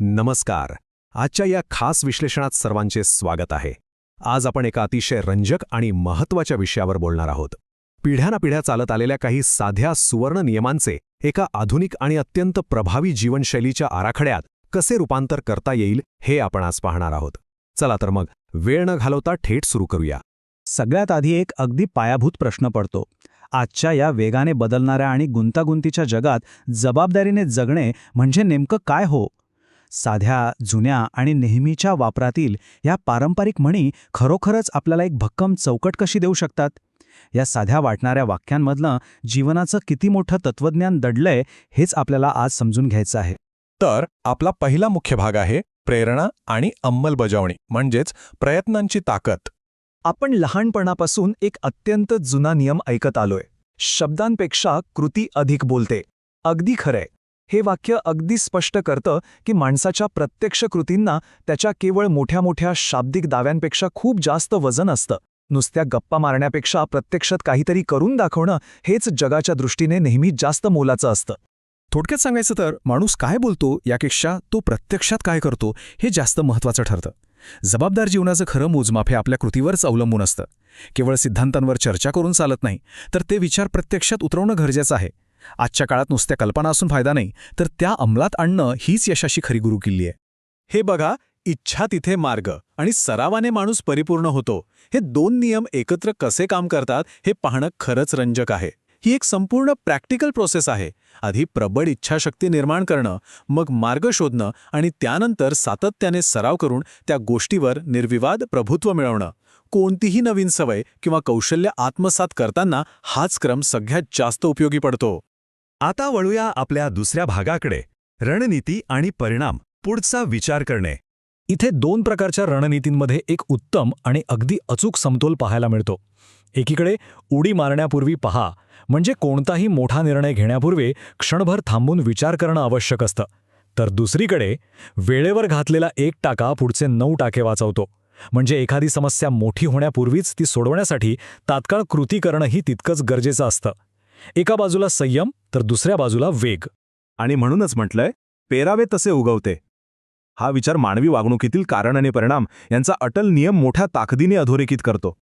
नमस्कार. आजच्या या खास विश्लेषणात सर्वांचे स्वागत आहे. आज आपण एका अतिशय रंजक आणि महत्त्वाच्या विषयावर बोलणार आहोत. पिढ्यानपिढ्या चालत आलेल्या काही साध्या सुवर्ण नियमांचे एका आधुनिक आणि अत्यंत प्रभावी जीवनशैलीच्या आराखड्यात कसे रूपांतर करता येईल हे आपण आज पाहणार आहोत. चला तर मग वेळ न घालवता थेट सुरू करूया. सगळ्यात आधी एक अगदी पायाभूत प्रश्न पडतो. आजच्या या वेगाने बदलणाऱ्या आणि गुंतागुंतीच्या जगात जबाबदारीने जगणे म्हणजे नेमकं काय हो? साध्या, जुन्या आणि नेहमीच्या वापरातील या पारंपरिक म्हणी खरोखरच आपल्याला एक भक्कम चौकट कशी देऊ शकतात? या साध्या वाटणाऱ्या वाक्यांमधलं जीवनाचं किती मोठं तत्वज्ञान दडलंय हेच आपल्याला आज समजून घ्यायचं आहे. तर आपला पहिला मुख्य भाग आहे प्रेरणा आणि अंमलबजावणी, म्हणजेच प्रयत्नांची ताकद. आपण लहानपणापासून एक अत्यंत जुना नियम ऐकत आलोय. शब्दांपेक्षा कृती अधिक बोलते. अगदी खरंय. हे वाक्य अगदी स्पष्ट करतं की माणसाच्या प्रत्यक्ष कृतींना त्याच्या केवळ मोठ्या मोठ्या शाब्दिक दाव्यांपेक्षा खूप जास्त वजन असतं. नुसत्या गप्पा मारण्यापेक्षा प्रत्यक्षात काहीतरी करून दाखवणं हेच जगाच्या दृष्टीने नेहमी जास्त मोलाचं असतं. थोडक्यात सांगायचं तर माणूस काय बोलतो यापेक्षा तो प्रत्यक्षात काय करतो हे जास्त महत्त्वाचं ठरतं. जबाबदार जीवनाचं खरं मोजमाप हे आपल्या कृतीवरच अवलंबून असतं. केवळ सिद्धांतांवर चर्चा करून चालत नाही, तर ते विचार प्रत्यक्षात उतरवणं गरजेचं आहे. आजच्या काळात नुसत्या कल्पना असून फायदा नाही, तर त्या अंमलात आणणं हीच यशाची खरी गुरुकिल्ली आहे. हे बघा, इच्छा तिथे मार्ग आणि सरावाने माणूस परिपूर्ण होतो. हे दोन नियम एकत्र कसे काम करतात हे पाहणं खरंच रंजक आहे. ही एक संपूर्ण प्रॅक्टिकल प्रोसेस आहे. आधी प्रबळ इच्छाशक्ती निर्माण करणं, मग मार्ग शोधणं आणि त्यानंतर सातत्याने सराव करून त्या गोष्टीवर निर्विवाद प्रभुत्व मिळवणं. कोणतीही नवीन सवय किंवा कौशल्य आत्मसात करताना हाच क्रम सगळ्यात जास्त उपयोगी पडतो. आता वळूया आपल्या दुसऱ्या भागाकडे, रणनीती आणि परिणाम, पुढचा विचार करणे. इथे दोन प्रकारच्या रणनीतींमध्ये एक उत्तम आणि अगदी अचूक समतोल पाहायला मिळतो. एकीकडे उडी मारण्यापूर्वी पहा, म्हणजे कोणताही मोठा निर्णय घेण्यापूर्वी क्षणभर थांबून विचार करणं आवश्यक असतं. तर दुसरीकडे वेळेवर घातलेला एक टाका पुढचे 9 टाके वाचवतो. म्हणजे एखादी समस्या मोठी होण्यापूर्वीच ती सोडवण्यासाठी तात्काळ कृती करणंही तितकंच गरजेचं असतं. एका बाजूला संयम तर दुसऱ्या बाजूला वेग. आणि म्हणूनच म्हटलंय, पेरावे तसे उगवते. हा विचार मानवी वागणुकीतील कारण आणि परिणाम यांचा अटल नियम मोठ्या ताकदीने अधोरेखित करतो.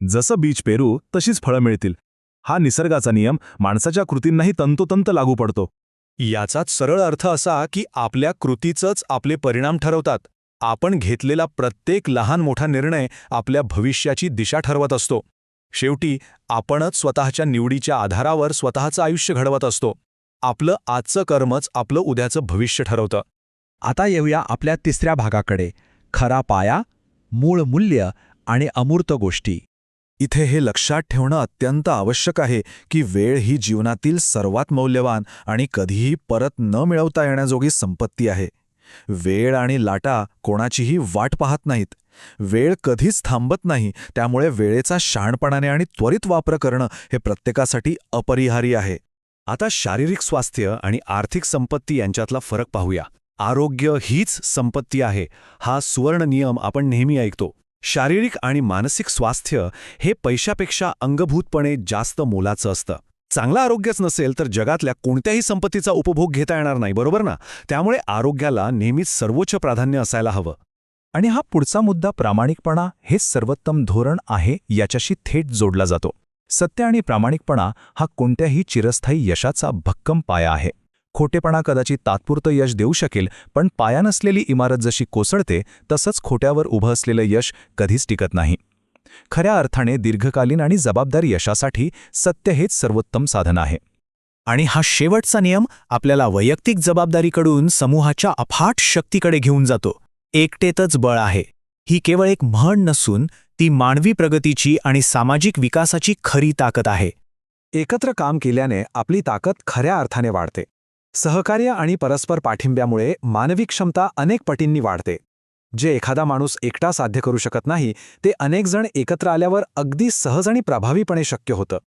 जसं बीज पेरू तशीच फळं मिळतील, हा निसर्गाचा नियम माणसाच्या कृतींनाही तंतोतंत लागू पडतो. याचाच सरळ अर्थ असा की आपल्या कृतीचंच आपले परिणाम ठरवतात. आपण घेतलेला प्रत्येक लहान मोठा निर्णय आपल्या भविष्याची दिशा ठरवत असतो. शेवटी आपणच स्वतःच्या निवडीच्या आधारावर स्वतःचं आयुष्य घडवत असतो. आपलं आजचं कर्मच आपलं उद्याचं भविष्य ठरवतं. आता येऊया आपल्या तिसऱ्या भागाकडे, खरा पाया, मूळ मूल्य आणि अमूर्त गोष्टी. इथे हे लक्षात ठेवणं अत्यंत आवश्यक आहे की वेळ ही जीवनातील सर्वात मौल्यवान आणि कधीही परत न मिळवता येण्याजोगी संपत्ती आहे. वेळ आणि लाटा कोणाचीही वाट पाहत नाहीत. वेळ कधीच थांबत नाही. त्यामुळे वेळेचा शहाणपणाने आणि त्वरित वापर करणं हे प्रत्येकासाठी अपरिहार्य आहे. आता शारीरिक स्वास्थ्य आणि आर्थिक संपत्ती यांच्यातला फरक पाहूया. आरोग्य हीच संपत्ती आहे, हा सुवर्ण नियम आपण नेहमी ऐकतो. शारीरिक आणि मानसिक स्वास्थ्य हे पैशापेक्षा अंगभूतपणे जास्त मोलाचं असतं. चांगलं आरोग्यच नसेल तर जगातल्या कोणत्याही संपत्तीचा उपभोग घेता येणार नाही, बरोबर ना? त्यामुळे आरोग्याला नेहमीच सर्वोच्च प्राधान्य असायला हवं. आणि हा पुढचा मुद्दा, प्रामाणिकपणा हे सर्वोत्तम धोरण आहे, याच्याशी थेट जोडला जातो. सत्य आणि प्रामाणिकपणा हा कोणत्याही चिरस्थायी यशाचा भक्कम पाया आहे. खोटेपणा कदाचित तात्पुरतं यश देऊ शकेल, पण पाया नसलेली इमारत जशी कोसळते तसंच खोट्यावर उभं असलेलं यश कधीच टिकत नाही. खऱ्या अर्थाने दीर्घकालीन आणि जबाबदार यशासाठी सत्य हेच सर्वोत्तम साधन आहे. आणि हा शेवटचा नियम आपल्याला वैयक्तिक जबाबदारीकडून समूहाच्या अफाट शक्तीकडे घेऊन जातो. एकटेतच बळ आहे, ही केवळ एक म्हण नसून ती मानवी प्रगतीची आणि सामाजिक विकासाची खरी ताकद आहे. एकत्र काम केल्याने आपली ताकद खऱ्या अर्थाने वाढते. सहकार्य आणि परस्पर पाठिंब्यामुळे मानवी क्षमता अनेक पटींनी वाढते. जे एखादा माणूस एकटा साध्य करू शकत नाही, ते अनेक जण एकत्र आल्यावर अगदी सहज आणि प्रभावीपणे शक्य होतं.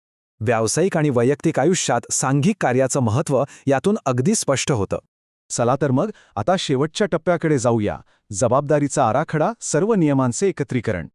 व्यावसायिक आणि वैयक्तिक आयुष्यात सांघिक कार्याचं महत्त्व यातून अगदी स्पष्ट होतं. चला तर मग आता शेवटच्या टप्प्याकडे जाऊया, जबाबदारीचा आराखडा, सर्व नियमांचे एकत्रीकरण.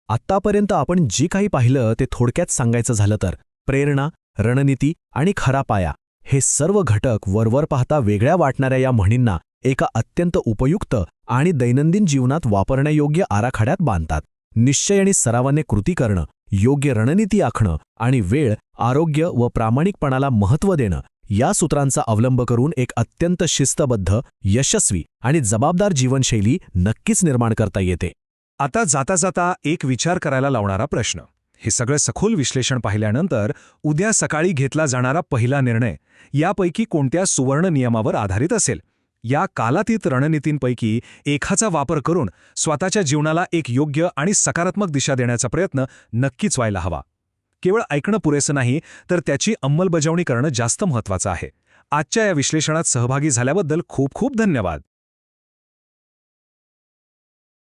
आत्तापर्यंत आपण जे काही पाहिलं ते थोडक्यात सांगायचं झालं तर प्रेरणा, रणनीती आणि खरा पाया हे सर्व घटक वरवर पाहता वेगळ्या वाटणाऱ्या या म्हणींना एका अत्यंत उपयुक्त आणि दैनंदिन जीवनात वापरण्यायोग्य आराखड्यात बांधतात. निश्चय आणि सरावाने कृती करणं, योग्य रणनीती आखणं आणि वेळ, आरोग्य व प्रामाणिकपणाला महत्त्व देणं या सूत्रांचा अवलंब करून एक अत्यंत शिस्तबद्ध, यशस्वी आणि जबाबदार जीवनशैली नक्कीच निर्माण करता येते. आता जाता जाता एक विचार करायला लावणारा प्रश्न. हे सगळं सखोल विश्लेषण पाहिल्यानंतर उद्या सकाळी घेतला जाणारा पहिला निर्णय यापैकी कोणत्या सुवर्ण नियमावर आधारित असेल? या कालातीत रणनीतींपैकी एकाचा वापर करून स्वतःच्या जीवनाला एक योग्य आणि सकारात्मक दिशा देण्याचा प्रयत्न नक्कीच व्हायला हवा. केवळ ऐकणं पुरेसं नाही, तर त्याची अंमलबजावणी करणं जास्त महत्त्वाचं आहे. आजच्या या विश्लेषणात सहभागी झाल्याबद्दल खूप खूप धन्यवाद.